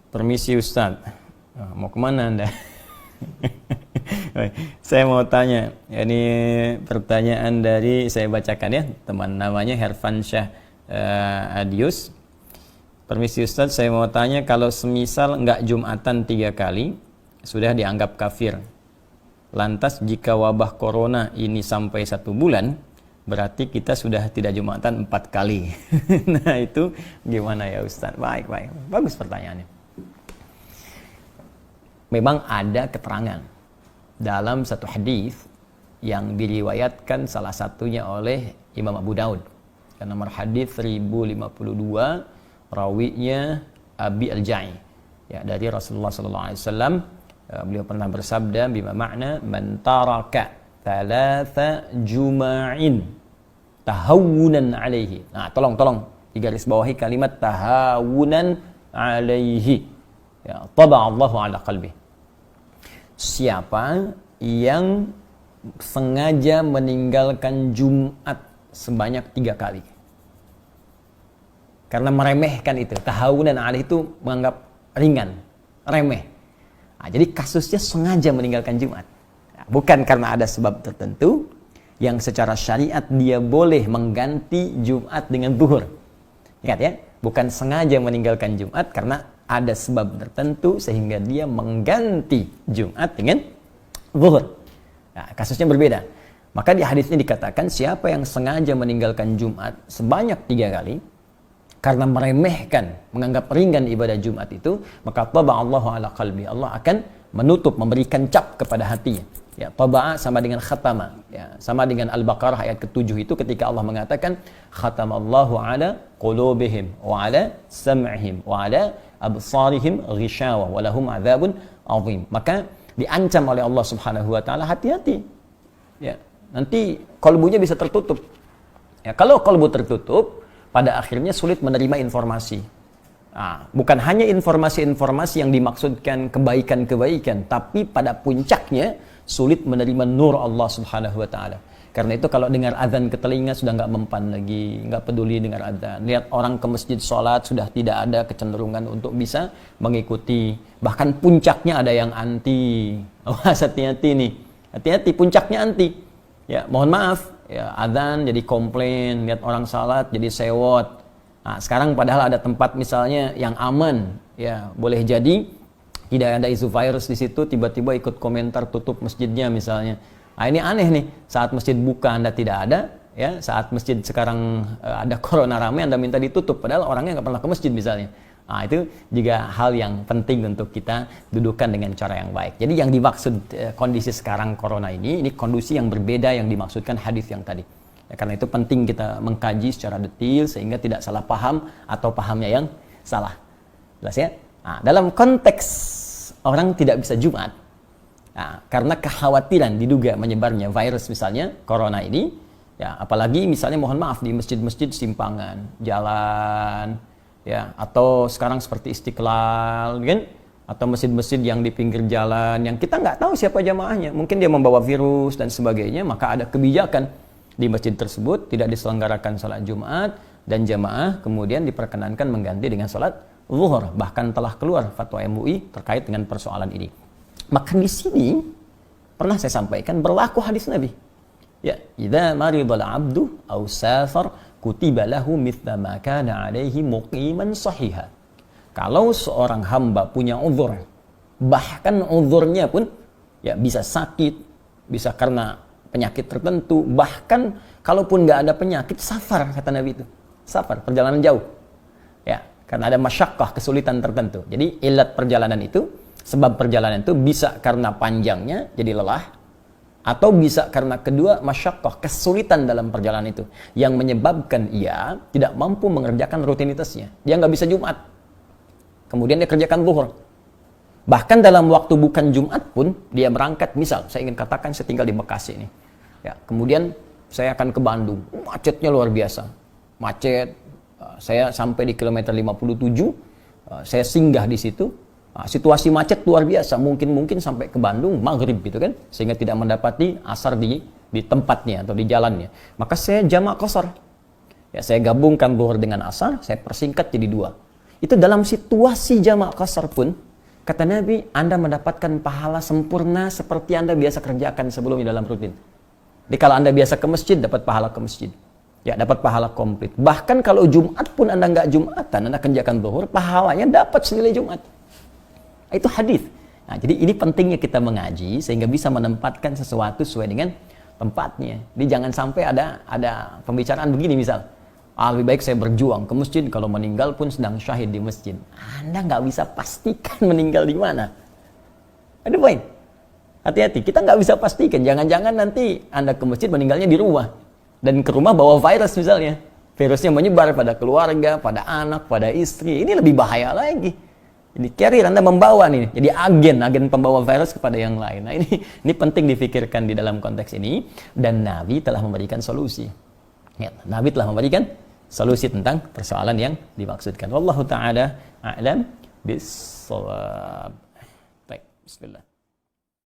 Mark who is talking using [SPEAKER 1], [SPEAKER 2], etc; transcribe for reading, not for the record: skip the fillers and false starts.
[SPEAKER 1] Permisi Ustadz, mau kemana Anda? Saya mau tanya, ini pertanyaan dari, saya bacakan ya, teman namanya Herfansyah Adius. Permisi Ustadz, saya mau tanya, kalau semisal nggak Jumatan 3 kali, sudah dianggap kafir. Lantas jika wabah corona ini sampai 1 bulan, berarti kita sudah tidak Jumatan 4 kali. Nah itu gimana ya Ustadz? Baik, bagus pertanyaannya. Memang ada keterangan dalam satu hadis yang diriwayatkan salah satunya oleh Imam Abu Daud. Nomor hadis 1052, rawinya Abi Al-Ja'i. Ya, dari Rasulullah sallallahu alaihi wasallam, beliau pernah bersabda, bima makna man taraka thalatha juma'in tahawunan alaihi. Nah, tolong digaris bawahi kalimat tahawunan alaihi. Ya, taba'allahu ala qalbi. Siapa yang sengaja meninggalkan Jumat sebanyak 3 kali karena meremehkan itu, tahawunan alaihi itu menganggap ringan, remeh. Nah, jadi kasusnya sengaja meninggalkan Jumat. Nah, bukan karena ada sebab tertentu yang secara syariat dia boleh mengganti Jumat dengan zuhur. Ingat ya, bukan sengaja meninggalkan Jumat karena ada sebab tertentu sehingga dia mengganti Jumat dengan zuhur. Nah, kasusnya berbeda. Maka di hadisnya dikatakan siapa yang sengaja meninggalkan Jumat sebanyak 3 kali karena meremehkan, menganggap ringan ibadah Jumat itu, maka taba'allahu ala qalbi. Allah akan menutup, memberikan cap kepada hatinya. Ya, taba'a sama dengan khatama. Ya, sama dengan Al-Baqarah ayat ke-7 itu ketika Allah mengatakan khatamallahu ala qulubihim wa ala sam'ihim wa ala absarihim ghishawa wa lahum adzabun azim. Maka diancam oleh Allah Subhanahu wa taala, hati-hati. Ya, nanti kalbunya bisa tertutup. Ya, kalau kalbu tertutup, pada akhirnya sulit menerima informasi. Nah, bukan hanya informasi-informasi yang dimaksudkan kebaikan-kebaikan, tapi pada puncaknya sulit menerima nur Allah Subhanahu wa taala. Karena itu kalau dengar azan ke telinga sudah nggak mempan lagi, nggak peduli dengar azan. Lihat orang ke masjid sholat sudah tidak ada kecenderungan untuk bisa mengikuti. Bahkan puncaknya ada yang anti. Awas, hati-hati nih. Hati-hati, puncaknya anti. Ya, mohon maaf. Ya, azan jadi komplain, lihat orang salat jadi sewot. Nah, sekarang padahal ada tempat misalnya yang aman, ya boleh jadi tidak ada isu virus di situ, tiba-tiba ikut komentar tutup masjidnya misalnya. Nah, ini aneh nih, saat masjid buka Anda tidak ada, ya saat masjid sekarang ada corona ramai Anda minta ditutup, padahal orangnya nggak pernah ke masjid misalnya. Nah, itu juga hal yang penting untuk kita dudukan dengan cara yang baik. Jadi yang dimaksud kondisi sekarang corona ini kondisi yang berbeda yang dimaksudkan hadis yang tadi. Ya, karena itu penting kita mengkaji secara detail sehingga tidak salah paham atau pahamnya yang salah. Jelas ya? Nah, dalam konteks orang tidak bisa Jumat, nah, karena kekhawatiran diduga menyebarnya virus misalnya corona ini, ya apalagi misalnya mohon maaf di masjid-masjid simpangan, jalan, ya atau sekarang seperti Istiqlal kan, atau masjid-masjid yang di pinggir jalan yang kita nggak tahu siapa jamaahnya, mungkin dia membawa virus dan sebagainya, maka ada kebijakan di masjid tersebut tidak diselenggarakan salat Jumat dan jamaah kemudian diperkenankan mengganti dengan salat zuhur. Bahkan telah keluar fatwa MUI terkait dengan persoalan ini. Maka di sini pernah saya sampaikan berlaku hadis Nabi. Ya, idza maridal 'abdu aw safar kutiba lahu mithla ma kana 'alaihi muqiman sahiha. Kalau seorang hamba punya uzur, bahkan uzurnya pun ya bisa sakit, bisa karena penyakit tertentu, bahkan kalaupun nggak ada penyakit, safar kata Nabi itu. Safar, perjalanan jauh. Ya, karena ada masyaqqah, kesulitan tertentu. Jadi ilat perjalanan itu, sebab perjalanan itu bisa karena panjangnya jadi lelah, atau bisa karena kedua masyaqqah, kesulitan dalam perjalanan itu yang menyebabkan ia tidak mampu mengerjakan rutinitasnya. Dia nggak bisa Jumat. Kemudian dia kerjakan zuhur. Bahkan dalam waktu bukan Jumat pun dia berangkat, misal saya ingin katakan saya tinggal di Bekasi ini. Ya, kemudian saya akan ke Bandung. Macetnya luar biasa. Macet. Saya sampai di kilometer 57, saya singgah di situ. Situasi macet luar biasa, mungkin sampai ke Bandung maghrib gitu kan, sehingga tidak mendapati asar di tempatnya atau di jalannya. Maka saya jamak qashar. Ya, saya gabungkan zuhur dengan asar, saya persingkat jadi 2. Itu dalam situasi jamak qasar pun, kata Nabi, Anda mendapatkan pahala sempurna seperti Anda biasa kerjakan sebelumnya dalam rutin. Jadi kalau Anda biasa ke masjid, dapat pahala ke masjid. Ya, dapat pahala komplit. Bahkan kalau Jumat pun Anda nggak Jumatan, Anda kerjakan zuhur, pahalanya dapat senilai Jumat. Itu hadis. Nah, jadi ini pentingnya kita mengaji sehingga bisa menempatkan sesuatu sesuai dengan tempatnya. Jadi jangan sampai ada pembicaraan begini misal. Lebih baik saya berjuang ke masjid, kalau meninggal pun sedang syahid di masjid. Anda nggak bisa pastikan meninggal di mana. Ada poin. Hati-hati, kita nggak bisa pastikan. Jangan-jangan nanti Anda ke masjid meninggalnya di rumah. Dan ke rumah bawa virus misalnya. Virusnya menyebar pada keluarga, pada anak, pada istri. Ini lebih bahaya lagi. Jadi carrier, Anda membawa nih. Jadi agen pembawa virus kepada yang lain. Nah ini penting difikirkan di dalam konteks ini. Dan Nabi telah memberikan solusi. Ya, Nabi telah memberikan solusi tentang persoalan yang dimaksudkan. Wallahu ta'ala a'lam bis-shawab. Baik, bismillah.